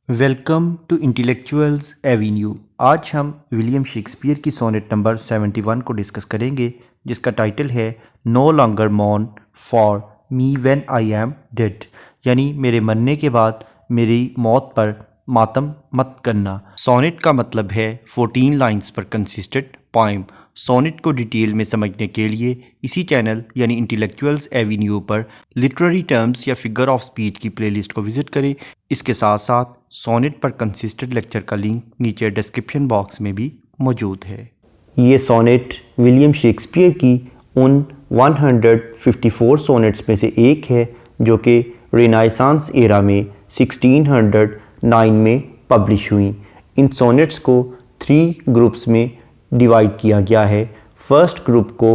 Welcome to intellectuals avenue. आज हम William Shakespeare की सोनेट नंबर 71 को डिस्कस करेंगे, जिसका टाइटल है no longer mourn for me when I am dead, यानी मेरे मरने के बाद मेरी मौत पर मातम मत करना। सोनेट का मतलब है 14 लाइंस पर कंसिस्टेंट पोएम। सोनेट को डिटेल में समझने के लिए इसी चैनल यानी इंटेलेक्चुअल्स एवेन्यू पर लिटरेरी टर्म्स या फिगर ऑफ स्पीच की प्लेलिस्ट को विजिट करें। इसके साथ साथ सोनेट पर कंसिस्टेंट लेक्चर का लिंक नीचे डिस्क्रिप्शन बॉक्स में भी मौजूद है। ये सोनेट विलियम शेक्सपियर की उन 154 सोनेट्स में से एक है जो कि रेनेसांस एरा में 1609 में पब्लिश हुई। इन सोनेट्स को 3 ग्रुप्स में डिवाइड किया गया है। फर्स्ट ग्रुप को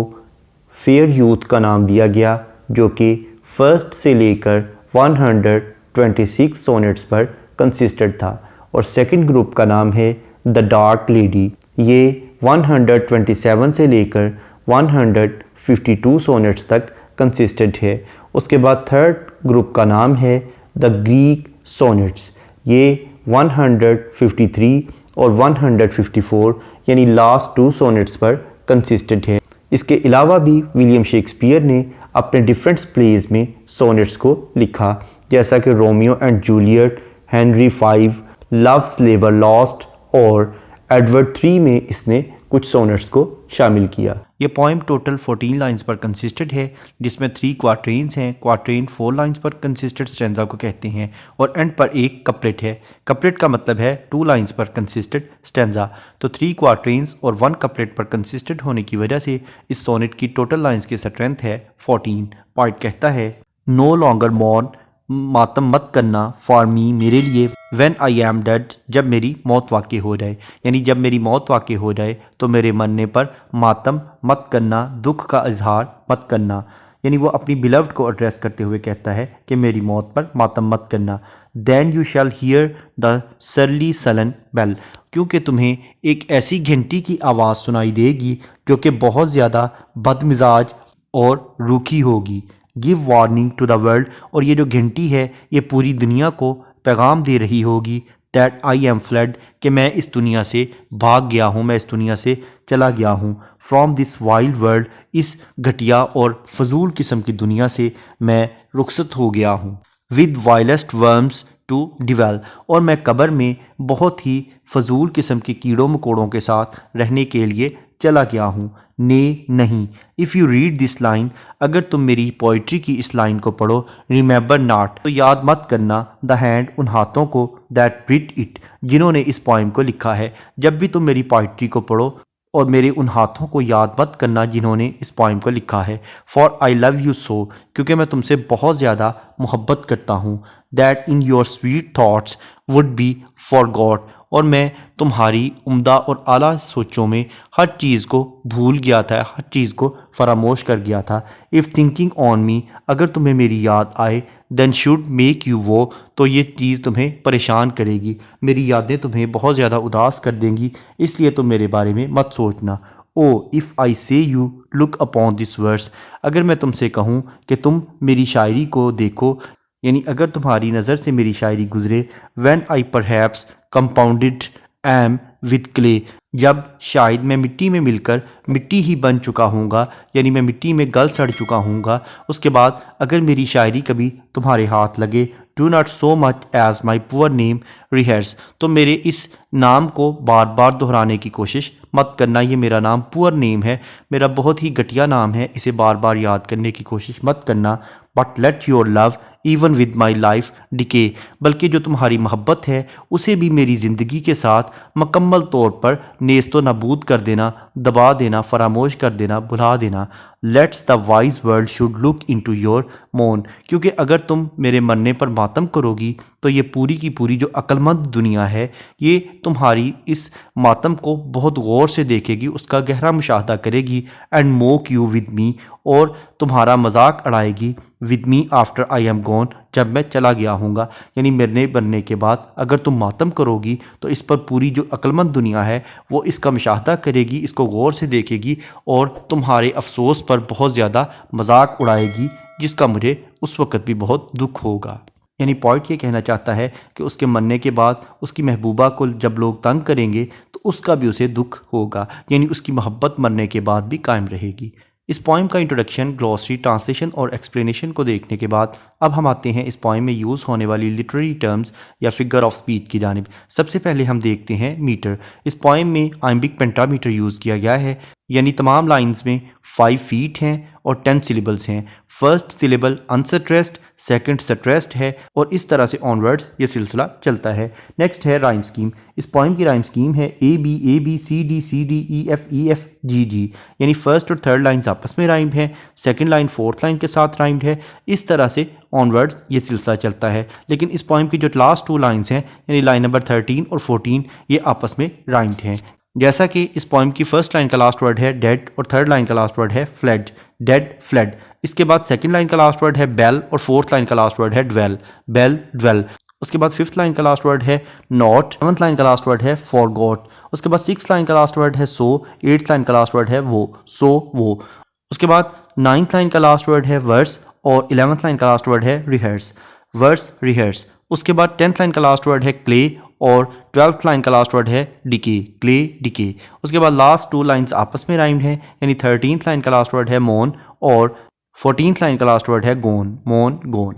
फेयर यूथ का नाम दिया गया, जो कि फर्स्ट से लेकर 126 सोनेट्स पर कंसिस्टेंट था, और सेकंड ग्रुप का नाम है द डार्क लेडी। ये 127 से लेकर 152 सोनेट्स तक कंसिस्टेंट है। उसके बाद थर्ड ग्रुप का नाम है द ग्रीक सोनेट्स। ये 153 और 154 यानी लास्ट 2 सोनेट्स पर कंसिस्टेंट है। इसके अलावा भी विलियम शेक्सपियर ने अपने डिफरेंट प्लेज में सोनेट्स को लिखा, जैसा कि Romeo and Juliet, Henry V, loves labour lost और एडवर्ड III में इसने कुछ सोनेट्स को शामिल किया। ये पोएम टोटल 14 लाइंस पर कंसिस्टेंट है, जिसमें 3 क्वार्ट्रेन्स हैं। क्वार्ट्रेन 4 लाइंस पर कंसिस्टेंट स्टैंजा को कहते हैं, और एंड पर एक कपलेट है। कपलेट का मतलब है 2 लाइंस पर कंसिस्टेंट स्टैंजा। तो 3 क्वार्ट्रेन्स और 1 कपलेट पर कंसिस्टेंट होने की वजह से इस सोनेट की टोटल लाइंस की स्ट्रेंथ है 14। पॉइंट कहता है नो लॉन्गर मॉर्न, मातम मत करना, फॉर मी मेरे लिए, व्हेन आई एम डेड जब मेरी मौत वाक़ई हो जाए, यानी जब मेरी मौत वाक़ई हो जाए तो मेरे मरने पर मातम मत करना, दुख का इजहार मत करना। यानी वो अपनी बिलव्ड को एड्रेस करते हुए कहता है कि मेरी मौत पर मातम मत करना। Then you shall hear the surly sullen bell, क्योंकि तुम्हें एक ऐसी घंटी की आवाज़ सुनाई देगी जो कि बहुत ज़्यादा बदमिजाज और रूखी होगी। Give warning to the world, और ये जो घंटी है ये पूरी दुनिया को पैगाम दे रही होगी दैट आई एम फ्लड, कि मैं इस दुनिया से भाग गया हूँ, मैं इस दुनिया से चला गया हूँ। फ्रॉम दिस वाइल्ड वर्ल्ड, इस घटिया और फजूल किस्म की दुनिया से मैं रुखसत हो गया हूँ। विद वाइलेस्ट वर्म्स टू डिवेल, और मैं कब्र में बहुत ही फजूल किस्म के कीड़ों मकोड़ों के साथ रहने के लिए चला गया हूँ। ने नहीं, if you read this line, अगर तुम मेरी पोइट्री की इस लाइन को पढ़ो, रिमेंबर नॉट, तो याद मत करना, द हैंड, उन हाथों को, दैट रिट इट, जिन्होंने इस पोइम को लिखा है। जब भी तुम मेरी पोइट्री को पढ़ो और मेरे उन हाथों को याद मत करना जिन्होंने इस पोइम को लिखा है। For I love you so, क्योंकि मैं तुमसे बहुत ज़्यादा मोहब्बत करता हूँ। That in your sweet thoughts would be forgot, और मैं तुम्हारी उम्दा और आला सोचों में हर चीज़ को भूल गया था, हर चीज़ को फरामोश कर गया था। इफ़ थिंकिंग ऑन मी, अगर तुम्हें मेरी याद आए, देन शुड मेक यू वो, तो ये चीज़ तुम्हें परेशान करेगी, मेरी यादें तुम्हें बहुत ज़्यादा उदास कर देंगी, इसलिए तुम मेरे बारे में मत सोचना। ओ if I say you look upon this verse, अगर मैं तुमसे कहूँ कि तुम मेरी शायरी को देखो, यानी अगर तुम्हारी नज़र से मेरी शायरी गुजरे। When I perhaps compounded am with clay, जब शायद मैं मिट्टी में मिलकर मिट्टी ही बन चुका हूँगा, यानी मैं मिट्टी में गल सड़ चुका हूँगा। उसके बाद अगर मेरी शायरी कभी तुम्हारे हाथ लगे, do not so much as my poor name rehearse, तो मेरे इस नाम को बार बार दोहराने की कोशिश मत करना। ये मेरा नाम पुअर नेम है, मेरा बहुत ही घटिया नाम है, इसे बार बार याद करने की कोशिश मत करना। But let your love even with my life decay, बल्कि जो तुम्हारी मोहब्बत है उसे भी मेरी ज़िंदगी के साथ मुकम्मल तौर पर नेस्तो नाबूद कर देना, दबा देना, फरामोश कर देना, भुला देना। Let's the wise world should look into your mourn, क्योंकि अगर तुम मेरे मरने पर मातम करोगी तो ये पूरी की पूरी जो अक्लमंद दुनिया है ये तुम्हारी इस मातम को बहुत गौर से देखेगी, उसका गहरा मुशाहदा करेगी। And mock you with me, और तुम्हारा मजाक उड़ाएगी with me after I am gone, जब मैं चला गया हूँगा। यानी मेरे बनने के बाद अगर तुम मातम करोगी तो इस पर पूरी जो अक्लमंद दुनिया है वो इसका मुशाहदा करेगी, इसको गौर से देखेगी और तुम्हारे अफसोस पर बहुत ज़्यादा मजाक उड़ाएगी, जिसका मुझे उस वक़्त भी बहुत दुख होगा। यानी पॉइंट ये कहना चाहता है कि उसके मरने के बाद उसकी महबूबा को जब लोग तंग करेंगे तो उसका भी उसे दुख होगा, यानी उसकी मोहब्बत मरने के बाद भी कायम रहेगी। इस पोइम का इंट्रोडक्शन, ग्लॉसरी, ट्रांसलेशन और एक्सप्लेनेशन को देखने के बाद अब हम आते हैं इस पोइम में यूज़ होने वाली लिटरेरी टर्म्स या फिगर ऑफ स्पीच की जानिब। सबसे पहले हम देखते हैं मीटर। इस पोइम में आइम्बिक पेंटामीटर यूज़ किया गया है, यानी तमाम लाइंस में 5 फीट हैं और 10 सिलेबल्स हैं। First syllable unstressed, second stressed है और इस तरह से ऑनवर्ड्स ये सिलसिला चलता है। नेक्स्ट है राइम स्कीम। इस पोइम की राइम स्कीम है A B C D E F G, यानी फर्स्ट और थर्ड लाइन्स आपस में राइम्ड हैं, सेकंड लाइन फोर्थ लाइन के साथ राइम्ड है। इस तरह से ऑनवर्ड्स ये सिलसिला चलता है। लेकिन इस पोइम की जो लास्ट 2 लाइन्स हैं, यानी लाइन नंबर 13 और 14, ये आपस में राइम्ड हैं। जैसा कि इस पोइम की फर्स्ट लाइन का लास्ट वर्ड है डेड और थर्ड लाइन का लास्ट वर्ड है फ्लेड, डेड फ्लेड। इसके बाद सेकंड लाइन का लास्ट वर्ड है बेल और फोर्थ लाइन का लास्ट वर्ड है ड्वेल, बेल ड्वेल। उसके बाद फिफ्थ लाइन का लास्ट वर्ड है नॉट, सेवंथ लाइन का लास्ट वर्ड है फॉरगॉट। उसके बाद सिक्स लाइन का लास्ट वर्ड है सो, एट्थ लाइन का लास्ट वर्ड है वो, सो वो। उसके बाद नाइन्थ लाइन का लास्ट वर्ड है वर्स और 11th लाइन का लास्ट वर्ड है रिहर्स, वर्स रिहर्स। उसके बाद 10th लाइन का लास्ट वर्ड है क्ले और 12th लाइन का लास्ट वर्ड है डिके, क्ले डिके। उसके बाद लास्ट 2 लाइन्स आपस में राइम्ड हैं, यानी 13th लाइन का लास्ट वर्ड है मोन और 14th लाइन का लास्ट वर्ड है गोन, मोन गोन।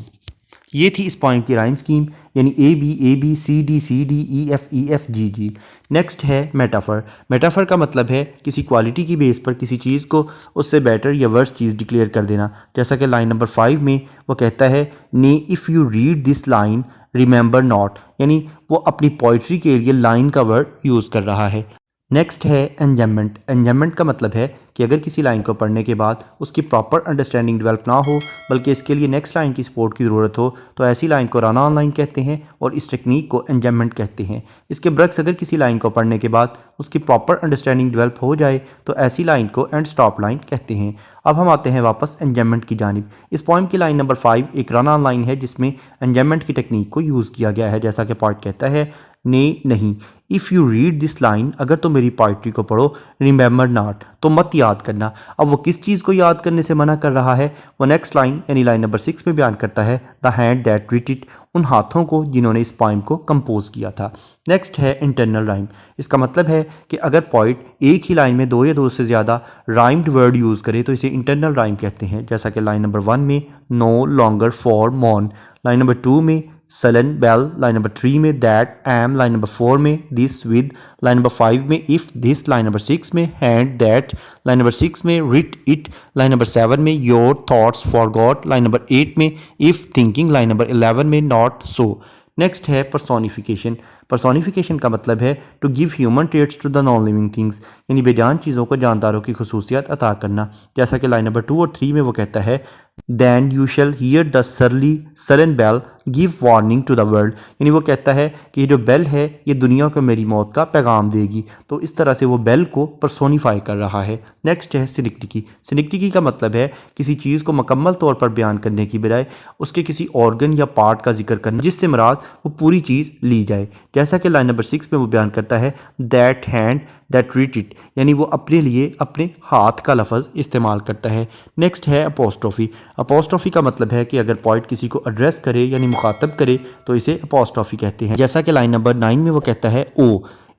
ये थी इस पोइम की राइम स्कीम, यानी A B C D E F G. Next है मेटाफर। मेटाफर का मतलब है किसी क्वालिटी की बेस पर किसी चीज़ को उससे बेटर या वर्स चीज़ डिक्लेयर कर देना। जैसा कि लाइन नंबर 5 में वो कहता है ने if you read this line remember not, यानी वो अपनी पोइट्री के लिए लाइन का वर्ड यूज़ कर रहा है। नेक्स्ट है एंजम्बमेंट। एंजम्बमेंट का मतलब है कि अगर किसी लाइन को पढ़ने के बाद उसकी प्रॉपर अंडरस्टैंडिंग डेवलप ना हो, बल्कि इसके लिए नेक्स्ट लाइन की सपोर्ट की ज़रूरत हो, तो ऐसी लाइन को रन ऑन लाइन कहते हैं और इस टेक्निक को एंजम्बमेंट कहते हैं। इसके बरक्स अगर किसी लाइन को पढ़ने के बाद उसकी प्रॉपर अंडरस्टैंडिंग डेवलप हो जाए तो ऐसी लाइन को एंड स्टॉप लाइन कहते हैं। अब हम आते हैं वापस एंजम्बमेंट की जानिब। इस पोइम की लाइन नंबर 5 एक रन ऑन लाइन है जिसमें एंजम्बमेंट की टेक्निक को यूज़ किया गया है। जैसा कि पॉइंट कहता है ने नहीं, if you read this line, अगर तुम मेरी पोइट्री को पढ़ो, रिमेंबर नॉट, तो मत याद करना। अब वो किस चीज़ को याद करने से मना कर रहा है, वो नेक्स्ट लाइन यानी लाइन नंबर 6 में बयान करता है the hand that writ it, उन हाथों को जिन्होंने इस पोइम को कंपोज किया था। नेक्स्ट है इंटरनल राइम। इसका मतलब है कि अगर पोइट एक ही लाइन में 2 या 2 से ज़्यादा राइम्ड वर्ड यूज़ करे तो इसे इंटरनल राइम कहते हैं। जैसा कि लाइन नंबर 1 में no longer for mourn, line number 2 में सलन बेल, लाइन नंबर 3 में दैट एम, लाइन नंबर 4 में दिस विद, लाइन नंबर 5 में इफ़ दिस, लाइन नंबर 6 में हैंड दैट, लाइन नंबर 6 में रिट इट, लाइन नंबर 7 में your thoughts for God, line number 8 में if thinking, line number 11 में not so. Next है personification. Personification का मतलब है to give human traits to the non living things, यानी बेजान चीज़ों को जानदारों की खसूसियात अता करना। जैसा कि लाइन नंबर 2 और 3 में वो कहता है then you shall hear the surly sullen bell give warning to the world, यानी वो कहता है कि ये जो बेल है ये दुनिया को मेरी मौत का पैगाम देगी। तो इस तरह से वो बेल को पर्सोनीफाई कर रहा है। नेक्स्ट है सिनेक्डोचे। सिनेक्डोचे का मतलब है किसी चीज़ को मुकम्मल तौर पर बयान करने की बजाय उसके किसी ऑर्गन या पार्ट का जिक्र करना जिससे मुराद वो पूरी चीज़ ली जाए। जैसा कि लाइन नंबर 6 में वो बयान करता है that hand that writ it, यानी वो अपने लिए अपने हाथ का लफ्ज़ इस्तेमाल करता है। नेक्स्ट है अपोस्ट्रोफी। अपोस्ट्रोफी का मतलब है कि अगर पॉइंट किसी को एड्रेस करे यानी मुखातब करे तो इसे अपोस्ट्रोफी कहते हैं। जैसा कि लाइन नंबर 9 में वो कहता है ओ,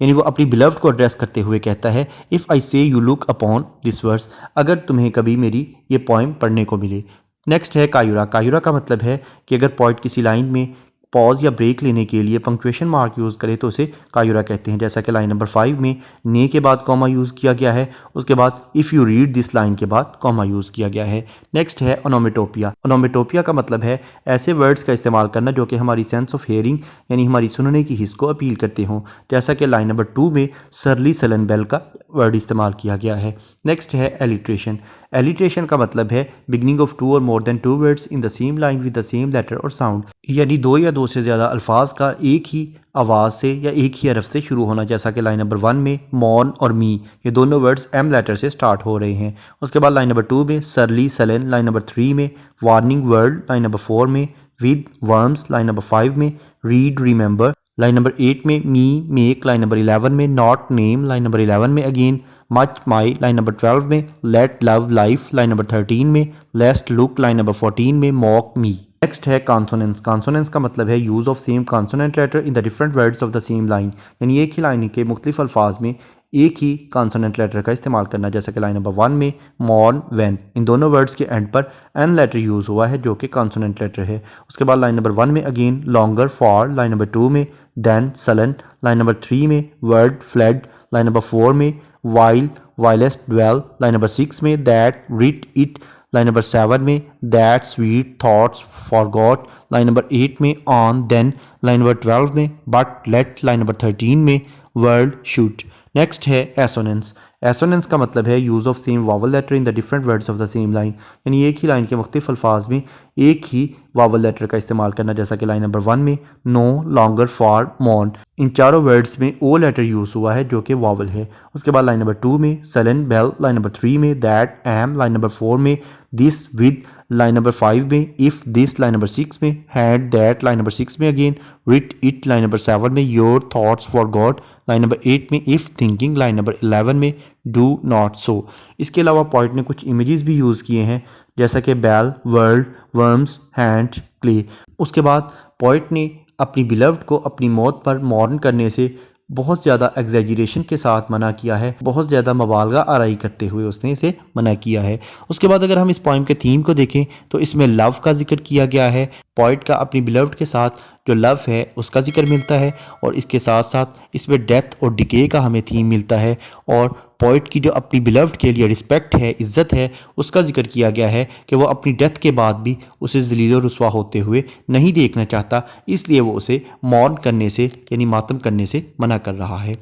यानी वो अपनी बिलव्ड को एड्रेस करते हुए कहता है if I say you look upon this verse, अगर तुम्हें कभी मेरी ये पोइम पढ़ने को मिले। नेक्स्ट है कायूरा। कायूरा का मतलब है कि अगर पॉइंट किसी लाइन में पॉज या ब्रेक लेने के लिए पंक्चुएशन मार्क यूज़ करे तो उसे कायूरा कहते हैं। जैसा कि लाइन नंबर 5 में ने के बाद कॉमा यूज़ किया गया है, उसके बाद if you read this line के बाद कॉमा यूज़ किया गया है। नेक्स्ट है ओनोमेटोपिया। ओनोमेटोपिया का मतलब है ऐसे वर्ड्स का इस्तेमाल करना जो कि हमारी सेंस ऑफ हेयरिंग यानी हमारी सुनने की हिस्स को अपील करते हों। जैसा कि लाइन नंबर 2 में सरली सलन बेल का वर्ड इस्तेमाल किया गया है। नेक्स्ट है एलिट्रेशन। एलिट्रेशन का मतलब है बिगनिंग ऑफ 2 और more than 2 words in the same line with the same letter और साउंड, यानी 2 या 2 से ज़्यादा अल्फाज का एक ही आवाज़ से या एक ही हरफ से शुरू होना। जैसा कि लाइन नंबर 1 में मॉर्न और मी, ये दोनों वर्ड्स एम लेटर से स्टार्ट हो रहे हैं। उसके बाद लाइन नंबर 2 में सरली सलन, लाइन नंबर 3 में वार्निंग वर्ड, लाइन नंबर 4 में विद वर्म्स, लाइन नंबर 5 में रीड रिमेंबर, लाइन नंबर 8 में मी मेक, लाइन नंबर 11 में नॉट नेम, लाइन नंबर 11 में again much my, line number 12 में let love life, line number 13 में lest look, line number 14 में mock me. Next है consonance. Consonance का मतलब है use of same consonant letter in the different words of the same line, यानी एक ही line के मुख्तलिफ अल्फाज में एक ही कॉन्सोनेंट लेटर का इस्तेमाल करना। जैसा कि लाइन नंबर 1 में मॉर्न, वैन, इन दोनों वर्ड्स के एंड पर एन लेटर यूज़ हुआ है जो कि कॉन्सोनेंट लेटर है। उसके बाद लाइन नंबर 1 में again longer, for, line number 2 में देन, सलन, लाइन नंबर 3 में वर्ड, फ्लड, लाइन नंबर 4 में वाइल, वाइलेस्ट, ड्वेल, लाइन नंबर 6 में that, writ, it, line number 7 में that, sweet, thoughts, forgot, line number 8 में ऑन, देन, लाइन नंबर 12 में but, late, line number 13 में world, shoot. Next है assonance. Assonance का मतलब है use of same vowel letter in the different words of the same line, यानी एक ही line के मुख्तलिफ अल्फाज में एक ही वावल लेटर का इस्तेमाल करना। जैसा कि लाइन नंबर 1 में नो, लॉन्गर, फॉर, मॉन, इन चारों वर्ड्स में ओ लेटर यूज़ हुआ है जो कि वावल है। उसके बाद लाइन नंबर 2 में सलन, बेल, लाइन नंबर 3 में दैट, एम, लाइन नंबर 4 में दिस, विद, लाइन नंबर 5 में इफ़, दिस, लाइन नंबर 6 में हैड, दैट, लाइन नंबर 6 में again writ, it, line number 7 में your, thoughts, for God, line number 8 में if, thinking, line number 11 में do not सो। इसके अलावा poet ने कुछ इमेजेस भी यूज़ किए हैं जैसा कि बैल, वर्ल्ड, वर्म्स, हैंड, क्ले। उसके बाद पोइट ने अपनी बिलव्ड को अपनी मौत पर मॉर्न करने से बहुत ज़्यादा एग्जैजरेशन के साथ मना किया है, बहुत ज़्यादा मबालगा आराई करते हुए उसने इसे मना किया है। उसके बाद अगर हम इस पोइम के थीम को देखें तो इसमें लव का जिक्र किया गया है। पोइट का अपनी बिलव्ड के साथ जो लव है उसका जिक्र मिलता है और इसके साथ साथ इसमें डेथ और डिके का हमें थीम मिलता है और पोइट की जो अपनी बिलव्ड के लिए रिस्पेक्ट है, इज़्ज़त है, उसका जिक्र किया गया है कि वो अपनी डेथ के बाद भी उसे ज़लील और रुस्वा होते हुए नहीं देखना चाहता, इसलिए वो उसे मॉर्न करने से यानी मातम करने से मना कर रहा है।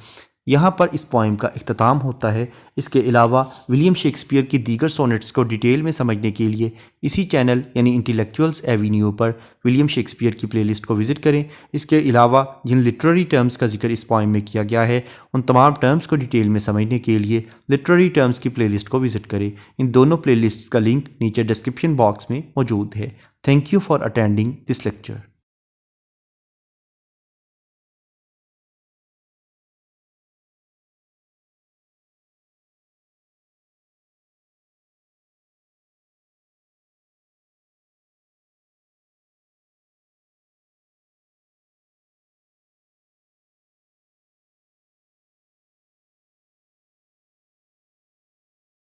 यहाँ पर इस पोइम का इख्तिताम होता है। इसके अलावा विलियम शेक्सपियर की दीगर सोनेट्स को डिटेल में समझने के लिए इसी चैनल यानी इंटेलेक्चुअल्स एवेन्यू पर विलियम शेक्सपियर की प्लेलिस्ट को विज़िट करें। इसके अलावा जिन लिटरेरी टर्म्स का जिक्र इस पोइम में किया गया है उन तमाम टर्म्स को डिटेल में समझने के लिए लिटरेरी टर्म्स की प्लेलिस्ट को विज़िट करें। इन दोनों प्लेलिस्ट का लिंक नीचे डिस्क्रिप्शन बॉक्स में मौजूद है। Thank you for attending this lecture.